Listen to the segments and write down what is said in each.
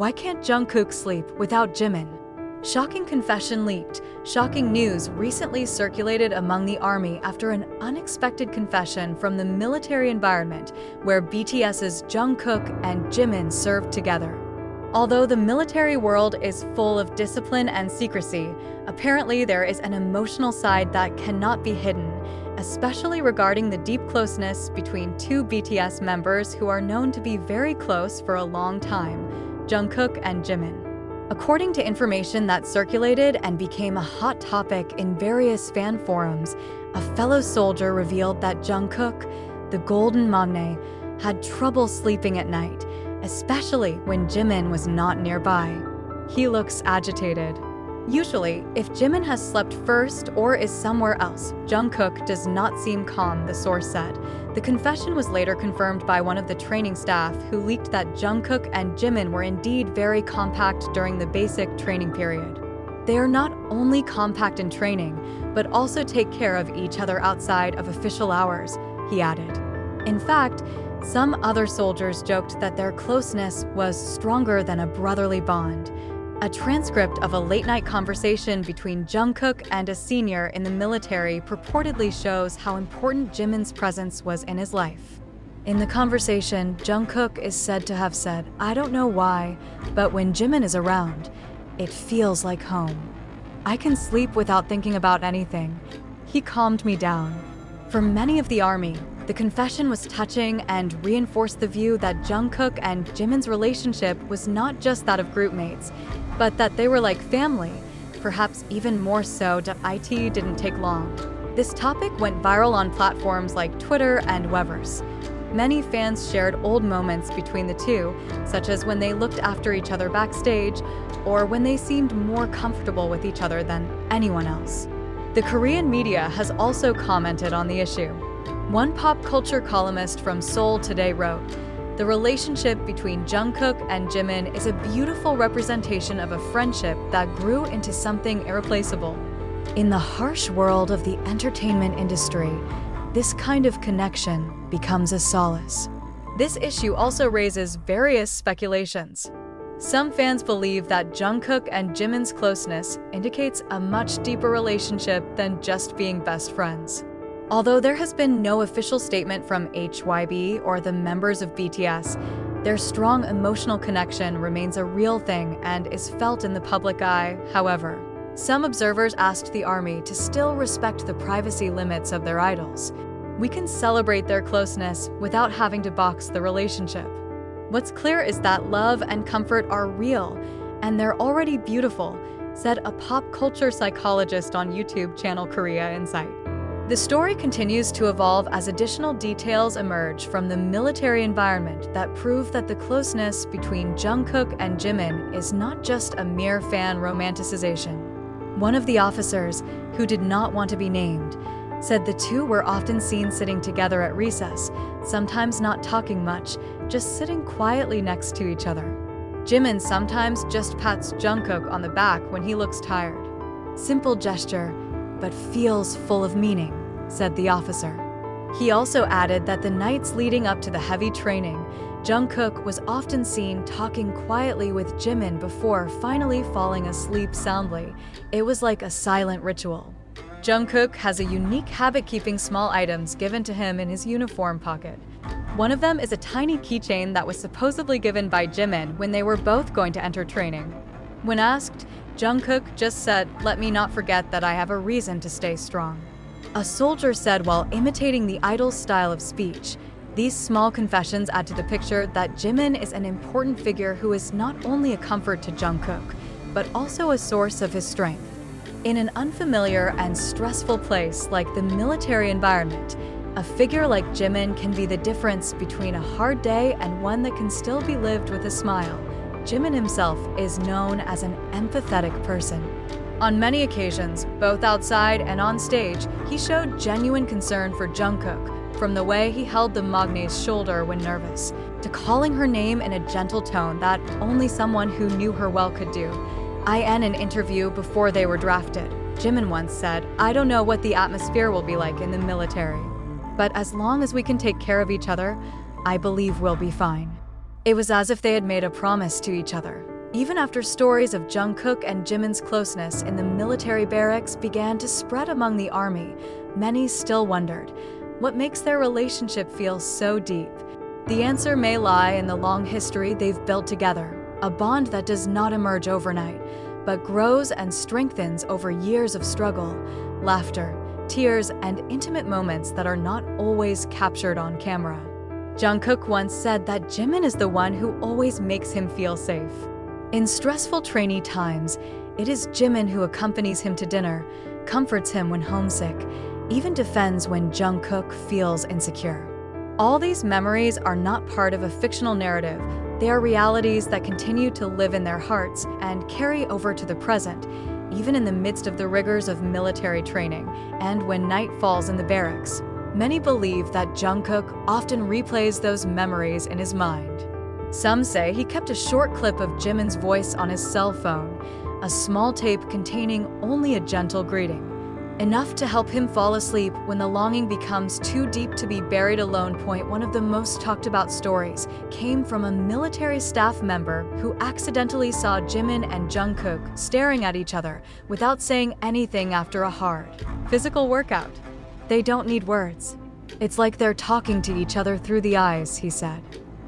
Why can't Jungkook sleep without Jimin? Shocking confession leaked. Shocking news recently circulated among the army after an unexpected confession from the military environment where BTS's Jungkook and Jimin served together. Although the military world is full of discipline and secrecy, apparently there is an emotional side that cannot be hidden, especially regarding the deep closeness between two BTS members who are known to be very close for a long time, Jungkook and Jimin. According to information that circulated and became a hot topic in various fan forums, a fellow soldier revealed that Jungkook, the golden magne, had trouble sleeping at night, especially when Jimin was not nearby. He looks agitated. Usually, if Jimin has slept first or is somewhere else, Jungkook does not seem calm, the source said. The confession was later confirmed by one of the training staff who leaked that Jungkook and Jimin were indeed very compact during the basic training period. They are not only compact in training, but also take care of each other outside of official hours, he added. In fact, some other soldiers joked that their closeness was stronger than a brotherly bond. A transcript of a late-night conversation between Jungkook and a senior in the military purportedly shows how important Jimin's presence was in his life. In the conversation, Jungkook is said to have said, "I don't know why, but when Jimin is around, it feels like home. I can sleep without thinking about anything. He calmed me down." For many of the army, the confession was touching and reinforced the view that Jungkook and Jimin's relationship was not just that of groupmates, but that they were like family, perhaps even more so. It didn't take long. This topic went viral on platforms like Twitter and Weverse. Many fans shared old moments between the two, such as when they looked after each other backstage, or when they seemed more comfortable with each other than anyone else. The Korean media has also commented on the issue. One pop culture columnist from Seoul Today wrote, "The relationship between Jungkook and Jimin is a beautiful representation of a friendship that grew into something irreplaceable. In the harsh world of the entertainment industry, this kind of connection becomes a solace." This issue also raises various speculations. Some fans believe that Jungkook and Jimin's closeness indicates a much deeper relationship than just being best friends. Although there has been no official statement from HYB or the members of BTS, their strong emotional connection remains a real thing and is felt in the public eye. However, some observers asked the army to still respect the privacy limits of their idols. "We can celebrate their closeness without having to box the relationship. What's clear is that love and comfort are real, and they're already beautiful," said a pop culture psychologist on YouTube channel Korea Insight. The story continues to evolve as additional details emerge from the military environment that prove that the closeness between Jungkook and Jimin is not just a mere fan romanticization. One of the officers, who did not want to be named, said the two were often seen sitting together at recess, sometimes not talking much, just sitting quietly next to each other. Jimin sometimes just pats Jungkook on the back when he looks tired. "Simple gesture, but feels full of meaning," said the officer. He also added that the nights leading up to the heavy training, Jungkook was often seen talking quietly with Jimin before finally falling asleep soundly. It was like a silent ritual. Jungkook has a unique habit keeping small items given to him in his uniform pocket. One of them is a tiny keychain that was supposedly given by Jimin when they were both going to enter training. When asked, Jungkook just said, "Let me not forget that I have a reason to stay strong." A soldier said while imitating the idol's style of speech, "These small confessions add to the picture that Jimin is an important figure who is not only a comfort to Jungkook, but also a source of his strength." In an unfamiliar and stressful place like the military environment, a figure like Jimin can be the difference between a hard day and one that can still be lived with a smile. Jimin himself is known as an empathetic person. On many occasions, both outside and on stage, he showed genuine concern for Jungkook, from the way he held the magne's shoulder when nervous, to calling her name in a gentle tone that only someone who knew her well could do. In an interview before they were drafted, Jimin once said, "I don't know what the atmosphere will be like in the military, but as long as we can take care of each other, I believe we'll be fine." It was as if they had made a promise to each other. Even after stories of Jungkook and Jimin's closeness in the military barracks began to spread among the army, many still wondered, what makes their relationship feel so deep? The answer may lie in the long history they've built together, a bond that does not emerge overnight, but grows and strengthens over years of struggle, laughter, tears, and intimate moments that are not always captured on camera. Jungkook once said that Jimin is the one who always makes him feel safe. In stressful trainee times, it is Jimin who accompanies him to dinner, comforts him when homesick, even defends when Jungkook feels insecure. All these memories are not part of a fictional narrative. They are realities that continue to live in their hearts and carry over to the present, even in the midst of the rigors of military training and when night falls in the barracks. Many believe that Jungkook often replays those memories in his mind. Some say he kept a short clip of Jimin's voice on his cell phone, a small tape containing only a gentle greeting, enough to help him fall asleep when the longing becomes too deep to be buried alone. One of the most talked about stories came from a military staff member who accidentally saw Jimin and Jungkook staring at each other without saying anything after a hard physical workout. They don't need words. It's like they're talking to each other through the eyes, he said.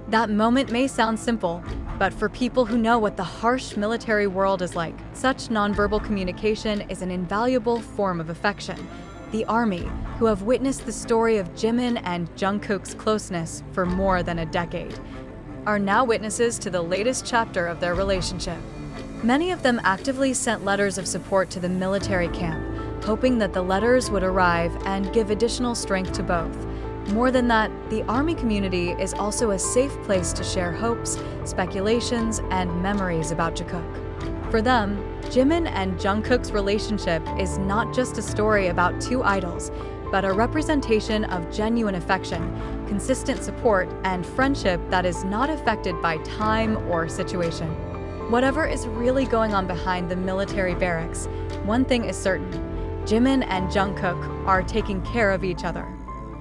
That moment may sound simple, but for people who know what the harsh military world is like, such nonverbal communication is an invaluable form of affection. The army, who have witnessed the story of Jimin and Jungkook's closeness for more than a decade, are now witnesses to the latest chapter of their relationship. Many of them actively sent letters of support to the military camp, hoping that the letters would arrive and give additional strength to both. More than that, the army community is also a safe place to share hopes, speculations, and memories about Jungkook. For them, Jimin and Jungkook's relationship is not just a story about two idols, but a representation of genuine affection, consistent support, and friendship that is not affected by time or situation. Whatever is really going on behind the military barracks, one thing is certain: Jimin and Jungkook are taking care of each other.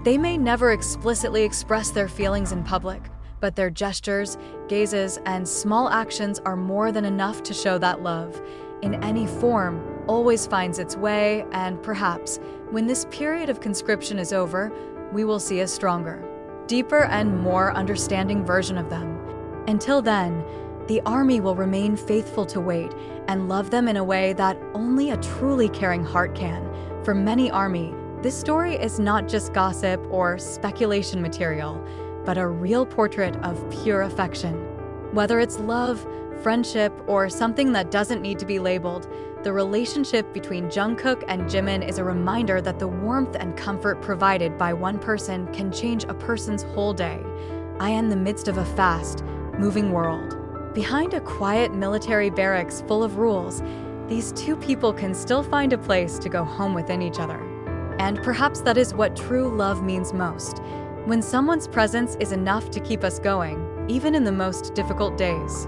They may never explicitly express their feelings in public, but their gestures, gazes, and small actions are more than enough to show that love, in any form, always finds its way, and perhaps, when this period of conscription is over, we will see a stronger, deeper, and more understanding version of them. Until then, the army will remain faithful to wait and love them in a way that only a truly caring heart can. For many army, this story is not just gossip or speculation material, but a real portrait of pure affection. Whether it's love, friendship, or something that doesn't need to be labeled, the relationship between Jungkook and Jimin is a reminder that the warmth and comfort provided by one person can change a person's whole day. In the midst of a fast, moving world, behind a quiet military barracks full of rules, these two people can still find a place to go home within each other. And perhaps that is what true love means most, when someone's presence is enough to keep us going, even in the most difficult days.